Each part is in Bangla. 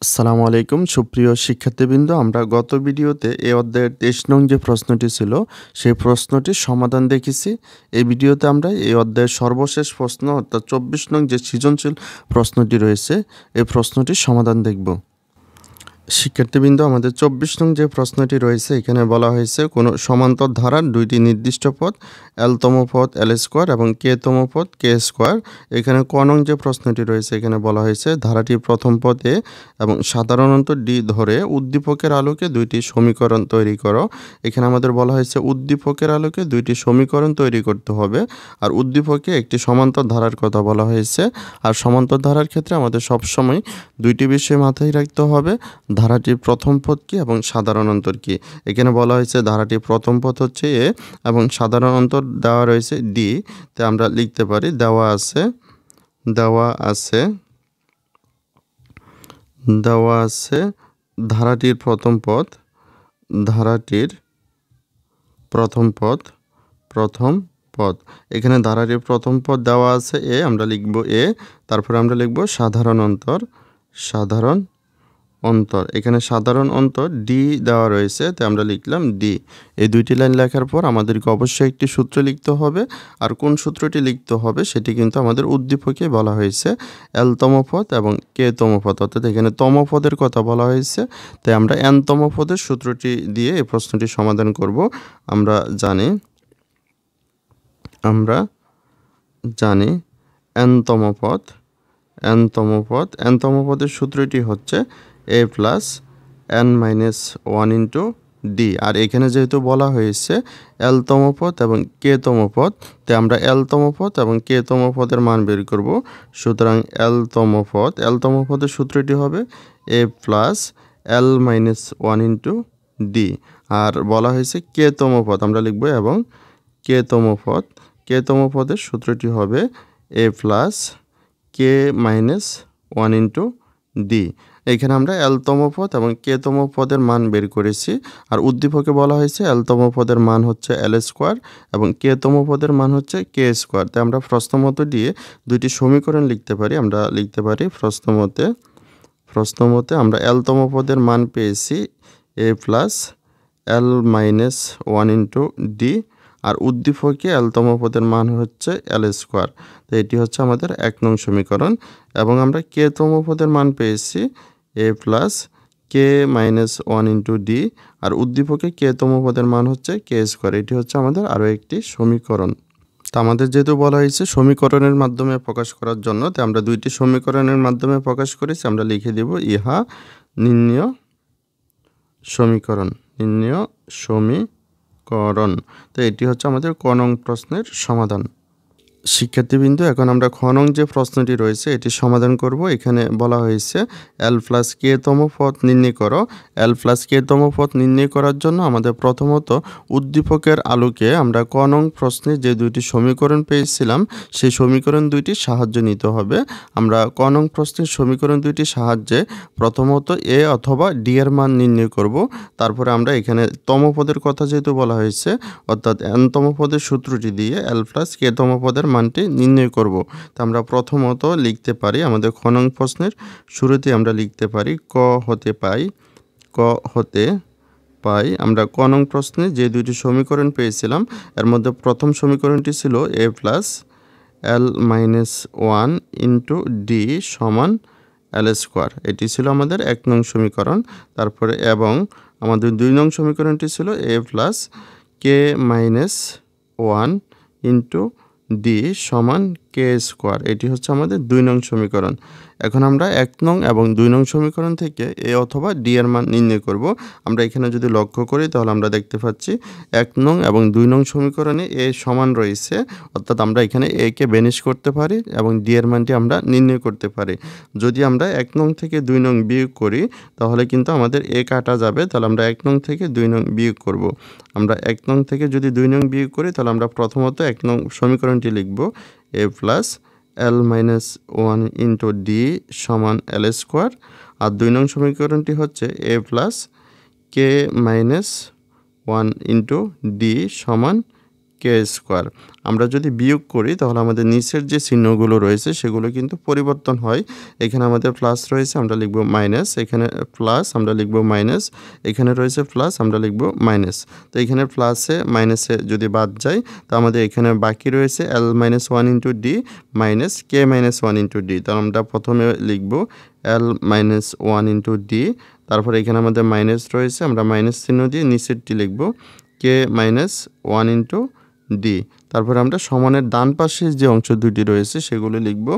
আসসালামু আলাইকুম সুপ্রিয় শিক্ষার্থীবৃন্দ, আমরা গত ভিডিওতে এই অধ্যায়ের 23 নং যে প্রশ্নটি ছিল সেই প্রশ্নটির সমাধান দেখেছি। এই ভিডিওতে আমরা এই অধ্যায়ের সর্বশেষ প্রশ্ন অর্থাৎ 24 নং যে সৃজনশীল প্রশ্নটি রয়েছে এই প্রশ্নটির সমাধান দেখব। শিক্ষার্থীবৃন্দ, আমাদের 24 নং যে প্রশ্নটি রয়েছে এখানে বলা হয়েছে কোনো সমান্তর ধারার দুইটি নির্দিষ্ট পথ এলতম পথ এল স্কোয়ার এবং কেতম পথ কে স্কোয়ার। এখানে ক নং যে প্রশ্নটি রয়েছে এখানে বলা হয়েছে ধারাটির প্রথম পথ এ এবং সাধারণত ডি ধরে উদ্দীপকের আলোকে দুইটি সমীকরণ তৈরি করো। এখানে আমাদের বলা হয়েছে উদ্দীপকের আলোকে দুইটি সমীকরণ তৈরি করতে হবে, আর উদ্দীপকে একটি সমান্তর ধারার কথা বলা হয়েছে। আর সমান্তর ধারার ক্ষেত্রে আমাদের সবসময় দুইটি বিষয় মাথায় রাখতে হবে, ধারাটির প্রথম পদ কী এবং সাধারণ অন্তর কী। এখানে বলা হয়েছে ধারাটির প্রথম পদ হচ্ছে এ এবং সাধারণ অন্তর দেওয়া রয়েছে ডি। তে আমরা লিখতে পারি দেওয়া আছে ধারাটির প্রথম পদ। এখানে ধারাটির প্রথম পদ দেওয়া আছে এ, আমরা লিখব এ, তারপরে আমরা লিখব সাধারণ অন্তর। এখানে সাধারণ অন্তর ডি দেওয়া রয়েছে, তাই আমরা লিখলাম ডি। এই দুইটি লাইন লেখার পর আমাদেরকে অবশ্যই একটি সূত্র লিখতে হবে, আর কোন সূত্রটি লিখতে হবে সেটি কিন্তু আমাদের উদ্দীপকে বলা হয়েছে এলতম পদ এবং কেতম পদ, অর্থাৎ এখানে তম পদের কথা বলা হয়েছে, তাই আমরা এনতম পদের সূত্রটি দিয়ে এই প্রশ্নটি সমাধান করব। আমরা জানি এনতম পদের সূত্রটি হচ্ছে A plus N minus one into D. আর এখানে যেহেতু বলা হয়েছে এলতম পদ এবং কেতম পদ, তাই আমরা এলতম পদ এবং কেতম পদের মান বের করব। সুতরাং এলতম পদের সূত্রটি হবে এ plus L minus one into D. আর বলা হয়েছে কেতম পদ আমরা লিখব, এবং কেতম পদের সূত্রটি হবে এ প্লাস কে মাইনাস ওয়ান ইন্টু ডি। এখানে আমরা এলতম পদ এবং কেতম পদের মান বের করেছি, আর উদ্দীপকে বলা হয়েছে এলতম পদের মান হচ্ছে এল স্কোয়ার এবং কেতম পদের মান হচ্ছে কে স্কোয়ার। তাই আমরা প্রশ্নমত দিয়ে দুইটি সমীকরণ লিখতে পারি। আমরা লিখতে পারি প্রশ্নমতে আমরা এলতম পদের মান পেয়েছি এ plus L minus one into D, আর উদ্দীপকে এলতম পদের মান হচ্ছে এল স্কোয়ার। তো এটি হচ্ছে আমাদের 1 নং সমীকরণ। এবং আমরা কেতম পদের মান পেয়েছি এ প্লাস কে মাইনাস ওয়ান ইন্টু ডি, আর উদ্দীপকে কেতম পদের মান হচ্ছে কে স্কোয়ার। এটি হচ্ছে আমাদের আরও একটি সমীকরণ। তো আমাদের যেহেতু বলা হয়েছে সমীকরণের মাধ্যমে প্রকাশ করার জন্য, তো আমরা দুইটি সমীকরণের মাধ্যমে প্রকাশ করেছি। আমরা লিখে দেব ইহা নির্ণেয় সমীকরণ। তো এটি হচ্ছে আমাদের ক নং প্রশ্নের সমাধান। শিক্ষার্থীবৃন্দ, এখন আমরা খ নং যে প্রশ্নটি রয়েছে এটি সমাধান করব। এখানে বলা হয়েছে এল প্লাস কে তম পদ নির্ণয় করো। এল প্লাস কে তম পদ নির্ণয় করার জন্য আমাদের প্রথমত উদ্দীপকের আলোকে আমরা ক নং প্রশ্নে যে দুইটি সমীকরণ পেয়েছিলাম সেই সমীকরণ দুইটি সাহায্য নিতে হবে। আমরা ক নং প্রশ্নের সমীকরণ দুইটি সাহায্যে প্রথমত এ অথবা ডি এর মান নির্ণয় করব। তারপরে আমরা এখানে তম পদের কথা যেহেতু বলা হয়েছে, অর্থাৎ এনতম পদের সূত্রটি দিয়ে এল প্লাস কে তম পদের মানটি নির্ণয় করব। তা আমরা প্রথমত লিখতে পারি আমাদের খ নং প্রশ্নের শুরুতে আমরা লিখতে পারি ক হতে পাই আমরা ক নং প্রশ্নে যে দুইটি সমীকরণ পেয়েছিলাম এর মধ্যে প্রথম সমীকরণটি ছিল এ plus L minus one into D সমান এল স্কোয়ার। এটি ছিল আমাদের 1 নং সমীকরণ। তারপরে এবং আমাদের 2 নং সমীকরণটি ছিল এ প্লাস কে মাইনাস ওয়ান ইন্টু ডি সমান কে স্কোয়ার। এটি হচ্ছে আমাদের 2 নং সমীকরণ। এখন আমরা 1 নং এবং 2 নং সমীকরণ থেকে এ অথবা ডি এর মান নির্ণয় করব। আমরা এখানে যদি লক্ষ্য করি তাহলে আমরা দেখতে পাচ্ছি 1 নং এবং 2 নং সমীকরণে এ সমান রয়েছে, অর্থাৎ আমরা এখানে এ কে বেনিশ করতে পারি এবং ডি এর মানটি আমরা নির্ণয় করতে পারি। যদি আমরা 1 নং থেকে 2 নং বিয়োগ করি তাহলে কিন্তু আমাদের এ কাটা যাবে, তাহলে আমরা 1 নং থেকে 2 নং বিয়োগ করব। আমরা 1 নং থেকে যদি 2 নং বিয়োগ করি তাহলে আমরা প্রথমত 1 নং সমীকরণটি লিখব এ plus L minus one into D সমান এল স্কোয়ার, আর 2 নং সমীকরণটি হচ্ছে A plus K minus one into D সমান কে স্কোয়ার। আমরা যদি বিয়োগ করি তাহলে আমাদের নিচের যে চিহ্নগুলো রয়েছে সেগুলো কিন্তু পরিবর্তন হয়। এখানে আমাদের প্লাস রয়েছে, আমরা লিখব মাইনাস, এখানে প্লাস আমরা লিখব মাইনাস, এখানে রয়েছে প্লাস আমরা লিখব মাইনাস। তো এখানে প্লাসে মাইনাসে যদি বাদ যায় তো আমাদের এখানে বাকি রয়েছে l minus one into D minus K minus one into D. তাহলে আমরা প্রথমে লিখব l minus one into D, তারপর এখানে আমাদের মাইনাস রয়েছে, আমরা মাইনাস চিহ্ন দিয়ে নিচেরটি লিখব কে মাইনাস ওয়ান ইন্টু ডি। তারপরে আমরা সমানের ডান পাশে যে অংশ দুটি রয়েছে সেগুলো লিখব।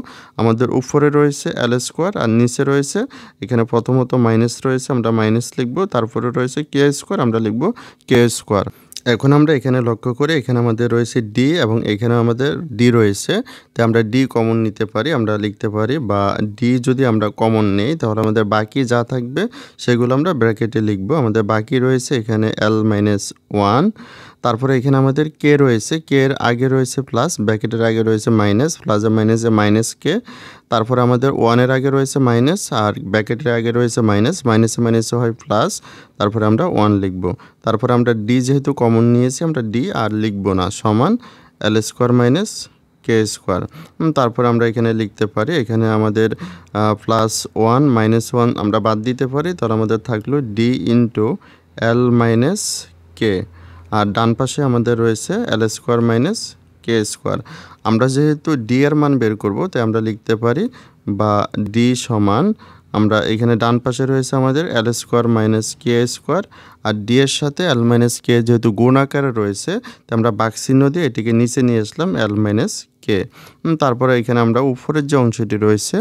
আমাদের উপরে রয়েছে এল স্কোয়ার আর নিচে রয়েছে এখানে প্রথমত মাইনাস রয়েছে, আমরা মাইনাস লিখব, তারপরে রয়েছে কে স্কোয়ার, আমরা লিখব কে স্কোয়ার। এখন আমরা এখানে লক্ষ্য করে এখানে আমাদের রয়েছে ডি এবং এখানে আমাদের ডি রয়েছে, তো আমরা ডি কমন নিতে পারি, আমরা লিখতে পারি, বা ডি যদি আমরা কমন নেই তাহলে আমাদের বাকি যা থাকবে সেগুলো আমরা ব্র্যাকেটে লিখব। আমাদের বাকি রয়েছে এখানে এল মাইনাস ওয়ান, তারপরে এখানে আমাদের কে রয়েছে, কে এর আগে রয়েছে প্লাস, ব্র্যাকেটের আগে রয়েছে মাইনাস, প্লাসে মাইনাসে মাইনাস কে, তারপরে আমাদের ওয়ানের আগে রয়েছে মাইনাস আর ব্র্যাকেটের আগে রয়েছে মাইনাস, মাইনাসে মাইনাসে হয় প্লাস, তারপরে আমরা ওয়ান লিখব। তারপরে আমরা ডি যেহেতু কমন নিয়েছি আমরা ডি আর লিখব না, সমান এল স্কোয়ার মাইনাস কে স্কোয়ার। তারপর আমরা এখানে লিখতে পারি, এখানে আমাদের প্লাস ওয়ান মাইনাস ওয়ান আমরা বাদ দিতে পারি, তাহলে আমাদের থাকলো ডি ইন্টু এল মাইনাস কে, আর ডান পাশে আমাদের রয়েছে এল স্কোয়ার মাইনাস কে স্কোয়ার। আমরা যেহেতু ডি এর মান বের করব তাই আমরা লিখতে পারি বা ডি সমান, আমরা এখানে ডান পাশে রয়েছে আমাদের এল স্কোয়ার মাইনাস কে স্কোয়ার আর ডি এর সাথে এল মাইনাস কে যেহেতু গুণ আকারে রয়েছে তাই আমরা বাক্সচিহ্ন দিয়ে এটিকে নিচে নিয়ে আসলাম এল মাইনাস কে। তারপরে এখানে আমরা উপরের যে অংশটি রয়েছে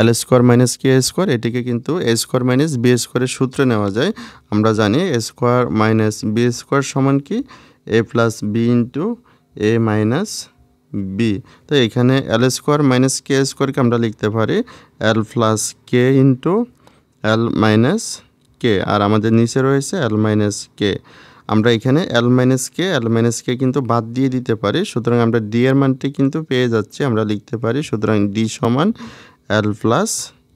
এল স্কোয়ার মাইনাস কে স্কোয়ার, এটিকে কিন্তু এ স্কোয়ার মাইনাস বি স্কোয়ারের সূত্রে নেওয়া যায়। আমরা জানি এ স্কোয়ার মাইনাস বি স্কোয়ার সমান কি এ প্লাস বি ইন্টু এ মাইনাস বি। তো এখানে এল স্কোয়ার মাইনাস কে স্কোয়ারকে আমরা লিখতে পারি এল প্লাস কে ইন্টু এল মাইনাস কে, আর আমাদের নিচে রয়েছে এল মাইনাস কে। আমরা এখানে এল মাইনাস কে কিন্তু বাদ দিয়ে দিতে পারি, সুতরাং আমরা ডি এর মানটি কিন্তু পেয়ে যাচ্ছি, আমরা লিখতে পারি সুতরাং ডি সমান এল প্লাস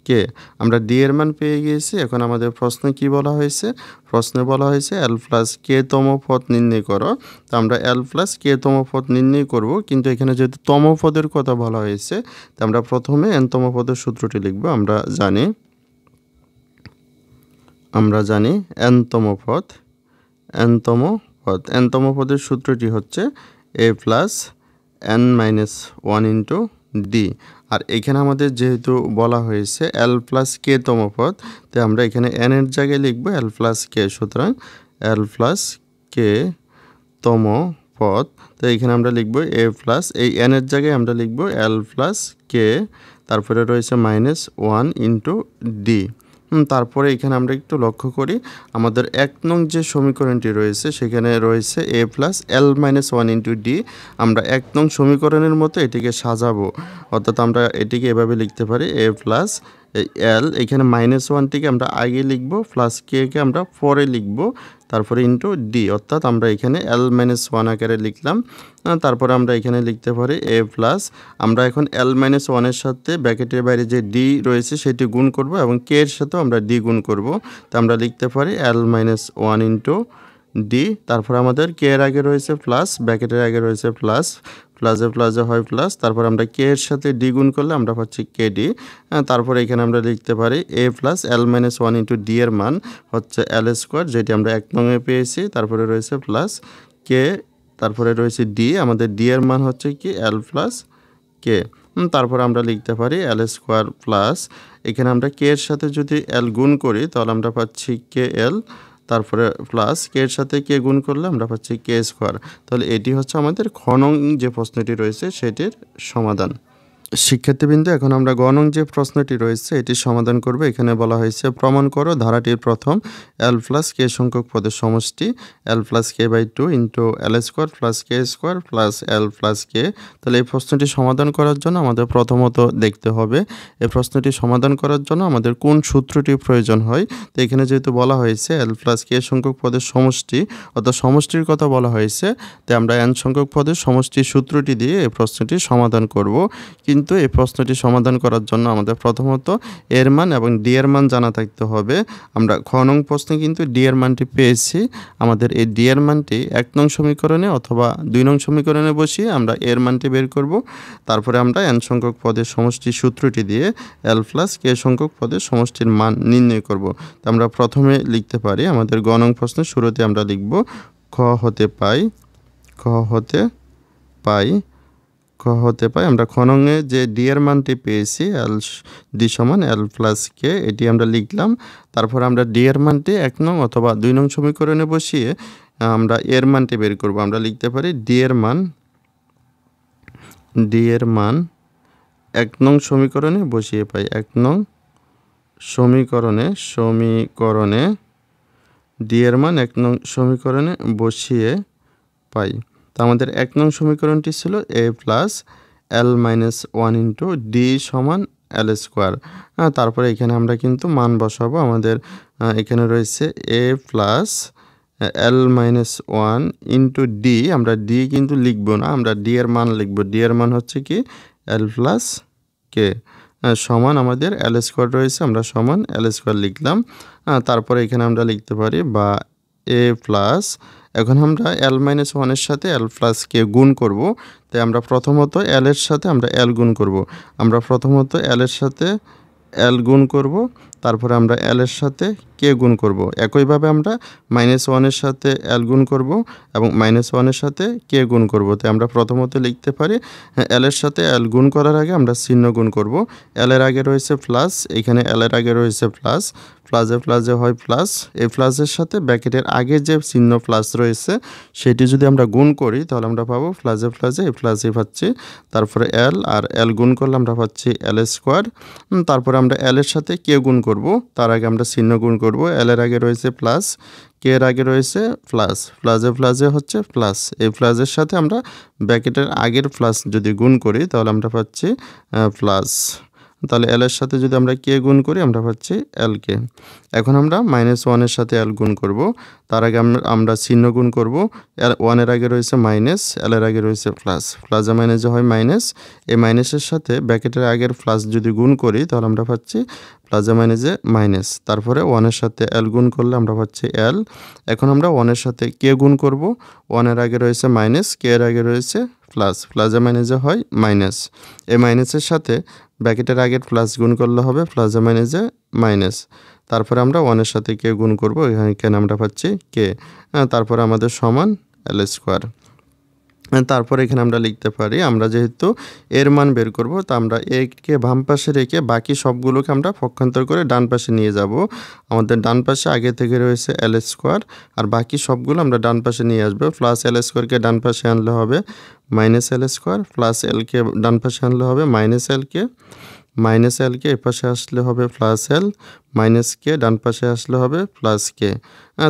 কে। আমরা ডি এর মান পেয়ে গিয়েছি। এখন আমাদের প্রশ্নে কি বলা হয়েছে, প্রশ্নে বলা হয়েছে এল প্লাস কে তম পদ নির্ণয় করো। তো আমরা এল প্লাস কে তম পদ নির্ণয় করব, কিন্তু এখানে যেহেতু তম পদের কথা বলা হয়েছে তো আমরা প্রথমে এনতম পদের সূত্রটি লিখব। আমরা জানি এনতম পদের সূত্রটি হচ্ছে A plus N minus one into D. আর এখানে আমাদের যেহেতু বলা হয়েছে এল প্লাস কে তম পদ, তো আমরা এখানে এন এর জায়গায় লিখব এল প্লাস কে, সুতরাং এল প্লাস কে তম পদ। তো এখানে আমরা লিখব এ প্লাস, এই এন এর জায়গায় আমরা লিখব এল প্লাস কে, তারপরে রয়েছে মাইনাস ওয়ান ইন্টু ডি। তারপরে এখানে আমরা একটু লক্ষ্য করি আমাদের 1 নং যে সমীকরণটি রয়েছে সেখানে রয়েছে এ plus L minus one into D. আমরা 1 নং সমীকরণের মতো এটিকে সাজাবো, অর্থাৎ আমরা এটিকে এভাবে লিখতে পারি এ প্লাস এল, এখানে মাইনাস ওয়ানটিকে আমরা আগে লিখব, প্লাস কে আমরা পরে লিখব, তারপরে ইন্টু ডি, অর্থাৎ আমরা এখানে এল মাইনাস ওয়ান আকারে লিখলাম। তারপরে আমরা এখানে লিখতে পারি এ প্লাস, আমরা এখন এল মাইনাস ওয়ানের সাথে ব্র্যাকেটের বাইরে যে ডি রয়েছে সেটি গুণ করব এবং কে এর সাথেও আমরা ডি গুণ করব। তো আমরা লিখতে পারি L minus one into D. তারপর আমাদের কে এর আগে রয়েছে প্লাস, ব্র্যাকেটের আগে রয়েছে প্লাস, প্লাসে হয় প্লাস, তারপর আমরা কে এর সাথে ডি গুণ করলে আমরা পাচ্ছি কে ডি। তারপরে এখানে আমরা লিখতে পারি এ plus L minus one into D এর মান হচ্ছে এল স্কোয়ার, যেটি আমরা 1 নংয়ে পেয়েছি। তারপরে রয়েছে প্লাস কে, তারপরে রয়েছে ডি, আমাদের ডি এর মান হচ্ছে কি এল প্লাস কে। তারপর আমরা লিখতে পারি এল স্কোয়ার প্লাস, এখানে আমরা কে এর সাথে যদি এল গুণ করি তাহলে আমরা পাচ্ছি কে এল, তারপরে প্লাস কে এর সাথে কে গুণ করলে আমরা পাচ্ছি কে স্কোয়ার। তাহলে এটি হচ্ছে আমাদের খ নং যে প্রশ্নটি রয়েছে সেটির সমাধান। শিক্ষার্থীবৃন্দ, এখন আমরা গ নং যে প্রশ্নটি রয়েছে এটি সমাধান করব। এখানে বলা হয়েছে প্রমাণ করো ধারাটির প্রথম এল প্লাস কে সংখ্যক পদের সমষ্টি L plus K by 2 into L square plus K square plus L plus K. তাহলে এই প্রশ্নটি সমাধান করার জন্য আমাদের প্রথমত দেখতে হবে এই প্রশ্নটি সমাধান করার জন্য আমাদের কোন সূত্রটি প্রয়োজন হয়। তো এখানে যেহেতু বলা হয়েছে এল প্লাস কে সংখ্যক পদের সমষ্টি, অর্থাৎ সমষ্টির কথা বলা হয়েছে, তাই আমরা এন সংখ্যক পদের সমষ্টির সূত্রটি দিয়ে এই প্রশ্নটি সমাধান করব। কিন্তু কিন্তু এই প্রশ্নটি সমাধান করার জন্য আমাদের প্রথমত এর মান এবং ডি এর মান জানা থাকতে হবে। আমরা খ নং প্রশ্নে কিন্তু ডি এর মানটি পেয়েছি। আমাদের এই ডি এর মানটি 1 নং সমীকরণে অথবা 2 নং সমীকরণে বসিয়ে আমরা এর মানটি বের করব। তারপরে আমরা n সংখ্যক পদের সমষ্টির সূত্রটি দিয়ে l প্লাস k সংখ্যক পদের সমষ্টির মান নির্ণয় করব। তো আমরা প্রথমে লিখতে পারি আমাদের গ নং প্রশ্নের শুরুতে আমরা লিখব খ হতে পাই আমরা খ নংয়ে যে ডি এর মানটি পেয়েছি ডি সমান l প্লাস k, এটি আমরা লিখলাম। তারপর আমরা ডি এর মানটি 1 নং অথবা 2 নং সমীকরণে বসিয়ে আমরা এর মানটি বের করব। আমরা লিখতে পারি ডি এর মান 1 নং সমীকরণে বসিয়ে পাই। 1 নং সমীকরণে ডি এর মান 1 নং সমীকরণে বসিয়ে পাই। তো আমাদের 1 নং সমীকরণটি ছিল a plus l minus 1 into D সমান l স্কোয়ার। তারপরে এখানে আমরা কিন্তু মান বসাবো। আমাদের এখানে রয়েছে a plus l minus 1 into D, আমরা ডি কিন্তু লিখব না, আমরা ডি এর মান লিখব। ডি এর মান হচ্ছে কি l প্লাস কে সমান আমাদের l স্কোয়ার রয়েছে, আমরা সমান l স্কোয়ার লিখলাম। তারপরে এখানে আমরা লিখতে পারি বা a প্লাস, এখন আমরা l মাইনাস 1 এর সাথে l প্লাস কে গুণ করব। তাই আমরা প্রথমত l এর সাথে আমরা l গুণ করব। আমরা প্রথমত l এর সাথে l গুণ করব, তারপরে আমরা l এর সাথে কে গুণ করব। একইভাবে আমরা -1 এর সাথে l গুণ করব এবং -1 এর সাথে কে গুণ করব। তাই আমরা প্রথমত লিখতে পারি l এর সাথে l গুণ করার আগে আমরা চিহ্ন গুণ করব। l এর আগে রয়েছে প্লাস, এখানে l এর আগে রয়েছে প্লাস, প্লাসে হয় প্লাস। এই প্লাসের সাথে ব্র্যাকেটের আগে যে চিহ্ন প্লাস রয়েছে সেটি যদি আমরা গুণ করি তাহলে আমরা পাবো প্লাসে এই প্লাসই পাচ্ছি। তারপরে l আর l গুণ করলে আমরা পাচ্ছি l স্কোয়ার। তারপরে আমরা l এর সাথে কে গুণ করব, তার আগে আমরা চিহ্ন গুণ করব। l এর আগে রয়েছে প্লাস, কে এর আগে রয়েছে প্লাস, প্লাসে হচ্ছে প্লাস। এই প্লাসের সাথে আমরা ব্র্যাকেটের আগের প্লাস যদি গুণ করি তাহলে আমরা পাচ্ছি প্লাস। তাহলে l এর সাথে যদি আমরা কে গুণ করি আমরা পাচ্ছি l কে। এখন আমরা -1 এর সাথে l গুণ করব, তার আগে আমরা চিহ্ন গুণ করব। 1 এর আগে রয়েছে মাইনাস, l এর আগে রয়েছে প্লাস, প্লাসে মাইনাসে হয় মাইনাস। এই মাইনাসের সাথে ব্র্যাকেটের আগের প্লাস যদি গুণ করি তাহলে আমরা পাচ্ছি প্লাসে মাইনাসে মাইনাস। তারপরে 1 এর সাথে l গুণ করলে আমরা পাচ্ছি l। এখন আমরা 1 এর সাথে কে গুণ করব। 1 এর আগে রয়েছে মাইনাস, কে এর আগে রয়েছে প্লাস, প্লাসে মাইনাসে হয় মাইনাস। এই মাইনাসের সাথে ব্র্যাকেটের আগের প্লাস গুণ করলে হবে প্লাসে মাইনাসে মাইনাস। তারপরে আমরা 1 এর সাথে কে গুণ করব, এখানে আমরা পাচ্ছি কে। তারপরে আমাদের সমান l স্কোয়ার। তারপরে এখানে আমরা লিখতে পারি, আমরা যেহেতু এর মান বের করব তা আমরা একে বাম পাশে রেখে বাকি সবগুলোকে আমরা পক্ষান্তর করে ডান পাশে নিয়ে যাব। আমাদের ডান পাশে আগে থেকে রয়েছে l স্কোয়ার আর বাকি সবগুলো আমরা ডান পাশে নিয়ে আসবো। প্লাস l স্কোয়ারকে ডান পাশে আনলে হবে minus l square, plus l কে ডান পাশে আনলে হবে মাইনাস l কে, মাইনাস l কে এপাশে আসলে হবে প্লাস l, মাইনাস কে ডান পাশে আসলে হবে প্লাস কে।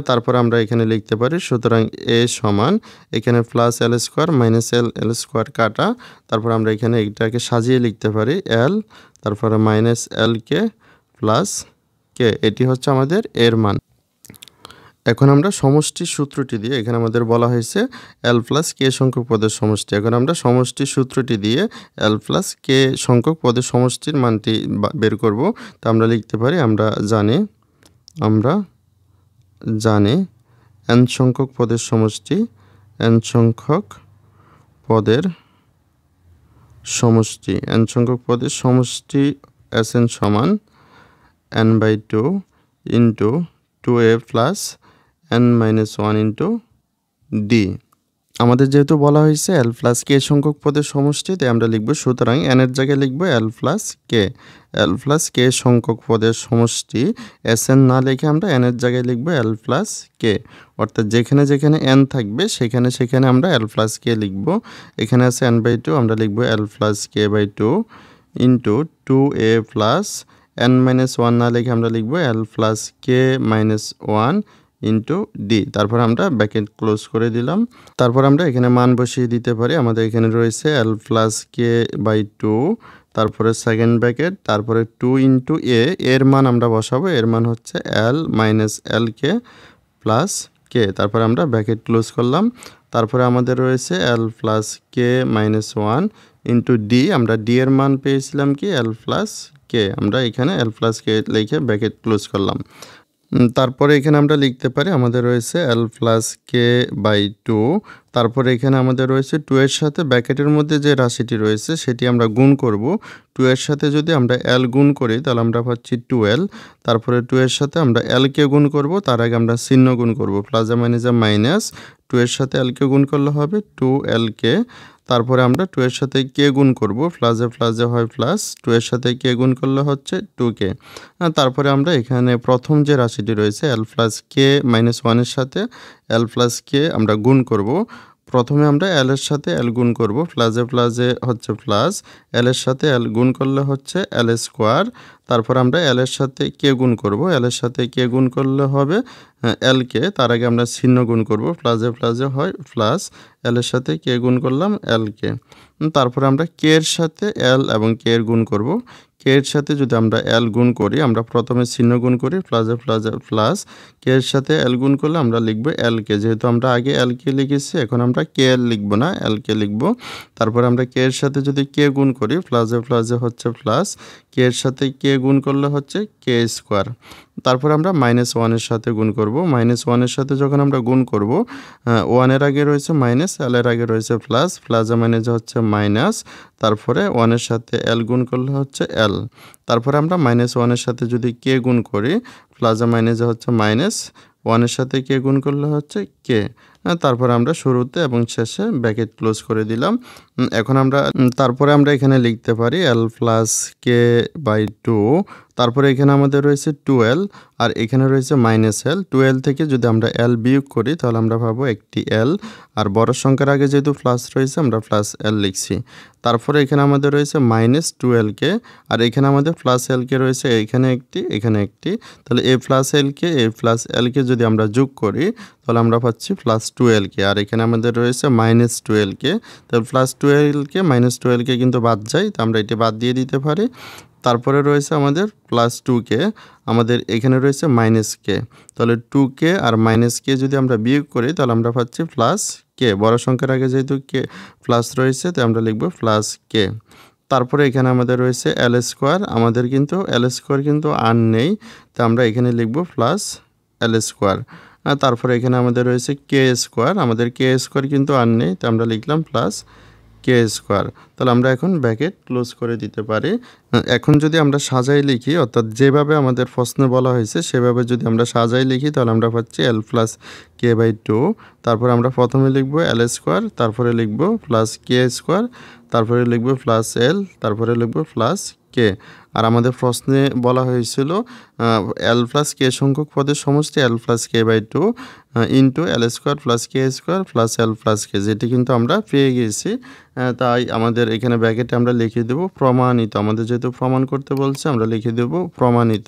তারপর আমরা এখানে লিখতে পারি সুতরাং a সমান, এখানে plus l square minus l square কাটা, তারপর আমরা এখানে এটাকে সাজিয়ে লিখতে পারি l, তারপরে মাইনাস l কে প্লাস কে। এটি হচ্ছে আমাদের এর মান। এখন আমরা সমষ্টির সূত্রটি দিয়ে, এখানে আমাদের বলা হয়েছে l প্লাস কে সংখ্যক পদের সমষ্টি। এখন আমরা সমষ্টির সূত্রটি দিয়ে l প্লাস কে সংখ্যক পদের সমষ্টির মানটি বের করব। তা আমরা লিখতে পারি, আমরা জানি n সংখ্যক পদের সমষ্টি, n সংখ্যক পদের সমষ্টি Sn সমান n/2 into 2a plus n-1 into D. আমাদের যেহেতু বলা হয়েছে l প্লাস কে সংখ্যক পদের সমষ্টি, তাই আমরা লিখব সুতরাং n এর জায়গায় লিখব l প্লাস কে সংখ্যক পদের সমষ্টি। Sn না লিখে আমরা n এর জায়গায় লিখব l প্লাস কে, অর্থাৎ যেখানে যেখানে n থাকবে সেখানে আমরা l প্লাস কে লিখব। এখানে আছে n/2, আমরা লিখব l plus k/2 into 2a plus n-1 না লিখে আমরা লিখব l plus k-1 into D. তারপর আমরা ব্র্যাকেট ক্লোজ করে দিলাম। তারপর আমরা এখানে মান বসিয়ে দিতে পারি। আমাদের এখানে রয়েছে l প্লাস k/2, তারপরে সেকেন্ড ব্র্যাকেট, তারপরে 2 ইন্টু এর মান আমরা বসাবো। এর মান হচ্ছে l minus l k plus কে। তারপরে আমরা ব্র্যাকেট ক্লোজ করলাম। তারপরে আমাদের রয়েছে l plus k-1 into D, আমরা ডি এর মান পেয়েছিলাম কি এল প্লাস কে, আমরা এখানে এল প্লাস কে লিখে ব্র্যাকেট ক্লোজ করলাম। তারপরে এখানে আমরা লিখতে পারি আমাদের রয়েছে এল প্লাস কে বাই টু। তারপরে এখানে আমাদের রয়েছে 2 এর সাথে ব্র্যাকেটের মধ্যে যে রাশিটি রয়েছে সেটি আমরা গুণ করব। 2 এর সাথে যদি আমরা এল গুণ করি তাহলে আমরা পাচ্ছি 2l। তারপরে 2 এর সাথে আমরা এল কে গুণ করব, তার আগে আমরা চিহ্ন গুণ করব, প্লাস মাইনাস মাইনাস। 2 এর সাথে এল কে গুণ করলে হবে 2l কে। তারপরে আমরা 2 এর সাথে কে গুণ করব, প্লাসে হয় প্লাস, 2 এর সাথে কে গুণ করলে হচ্ছে 2k। তারপরে আমরা এখানে প্রথম যে রাশিটি রয়েছে এল প্লাস কে মাইনাস 1 এর সাথে এল প্লাস কে আমরা গুণ করব। প্রথমে আমরা এল এর সাথে এল গুণ করব, প্লাসে হচ্ছে প্লাস, এল এর সাথে এল গুণ করলে হচ্ছে এল স্কোয়ার। তারপর আমরা এল এর সাথে কে গুণ করব, এল এর সাথে কে গুণ করলে হবে এল কে, তার আগে আমরা চিহ্ন গুণ করব, প্লাসে হয় প্লাস, এল এর সাথে কে গুণ করলাম এল কে। তারপরে আমরা কে এর সাথে এল এবং কে এর গুণ করব। কে এর সাথে যদি আমরা এল গুণ করি, আমরা প্রথমে চিহ্ন গুণ করি, প্লাসে প্লাস, কে এর সাথে এল গুণ করলে আমরা লিখব এল কে, যেহেতু আমরা আগে এল কে লিখেছি এখন আমরা কে এল লিখব না, এল কে লিখব। তারপরে আমরা কে এর সাথে যদি কে গুণ করি, প্লাসে হচ্ছে প্লাস, কে এর সাথে কে গুণ করলে হচ্ছে কে স্কোয়ার। তারপর আমরা -1 এর সাথে গুণ করব। -1 এর সাথে যখন আমরা গুণ করব, 1 এর আগে রয়েছে মাইনাস, এল এর আগে রয়েছে প্লাস, প্লাসে মাইনাসে হচ্ছে মাইনাস। তারপরে 1 এর সাথে এল গুণ করলে হচ্ছে এল। তারপরে আমরা -1 এর সাথে যদি কে গুণ করি, প্লাসে মাইনাসে হচ্ছে মাইনাস, 1 এর সাথে কে গুণ করলে হচ্ছে কে। তারপরে আমরা শুরুতে এবং শেষে ব্র্যাকেট ক্লোজ করে দিলাম। এখন আমরা তারপরে আমরা এখানে লিখতে পারি এল প্লাস কে বাই টু। তারপরে এখানে আমাদের রয়েছে 2l আর এখানে রয়েছে -l। 2l থেকে যদি আমরা l বিয়োগ করি তাহলে আমরা পাবো একটি l, আর বড় সংখ্যার আগে যেহেতু প্লাস রয়েছে আমরা প্লাস l লিখছি। তারপরে এখানে আমাদের রয়েছে -2l কে, আর এখানে আমাদের প্লাস l কে রয়েছে এখানে একটি। তাহলে a প্লাস l কে যদি আমরা যোগ করি তাহলে আমরা পাচ্ছি প্লাস 2l কে, আর এখানে আমাদের রয়েছে -2l কে। তাহলে প্লাস 12 কে -12 কে কিন্তু বাদ যায়, তো আমরা এটি বাদ দিয়ে দিতে পারি। তারপরে রয়েছে আমাদের প্লাস 2k, আমাদের এখানে রয়েছে -k। তাহলে 2k আর -k যদি আমরা বিয়োগ করি তাহলে আমরা পাচ্ছি প্লাস কে, বড় সংখ্যার আগে যেহেতু কে প্লাস রয়েছে তাই আমরা লিখব প্লাস কে। তারপরে এখানে আমাদের রয়েছে এল স্কোয়ার, আমাদের কিন্তু এল স্কোয়ার কিন্তু আর নেই, তো আমরা এখানে লিখব প্লাস এল স্কোয়ার। তারপরে এখানে আমাদের রয়েছে কে স্কোয়ার, আমাদের কে স্কোয়ার কিন্তু আর নেই, তো আমরা লিখলাম প্লাস কে স্কোয়ার। তাহলে আমরা এখন ব্র্যাকেট ক্লোজ করে দিতে পারি। এখন যদি আমরা সাজাই লিখি, অর্থাৎ যেভাবে আমাদের প্রশ্নে বলা হয়েছে সেভাবে যদি আমরা সাজাই লিখি তাহলে আমরা পাচ্ছি এল প্লাস কে বাই টু। তারপর আমরা প্রথমে লিখব এল স্কোয়ার, তারপরে লিখব প্লাস কে স্কোয়ার, তারপরে লিখব প্লাস এল, তারপরে লিখব প্লাস কে। আর আমাদের প্রশ্নে বলা হয়েছিল এল প্লাস কে সংখ্যক পদের সমষ্টি L plus K by two into L square plus K square plus L plus K, যেটি কিন্তু আমরা পেয়ে গিয়েছি। তাই আমাদের এখানে ব্র্যাকেটে আমরা লিখে দেব প্রমাণিত, আমাদের যেহেতু প্রমাণ করতে বলছে আমরা লিখে দেব প্রমাণিত।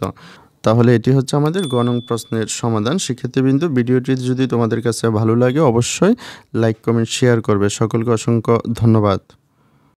তাহলে এটি হচ্ছে আমাদের গ নং প্রশ্নের সমাধান। শিক্ষার্থীবৃন্দু, ভিডিওটি যদি তোমাদের কাছে ভালো লাগে অবশ্যই লাইক কমেন্ট শেয়ার করবে। সকলকে অসংখ্য ধন্যবাদ।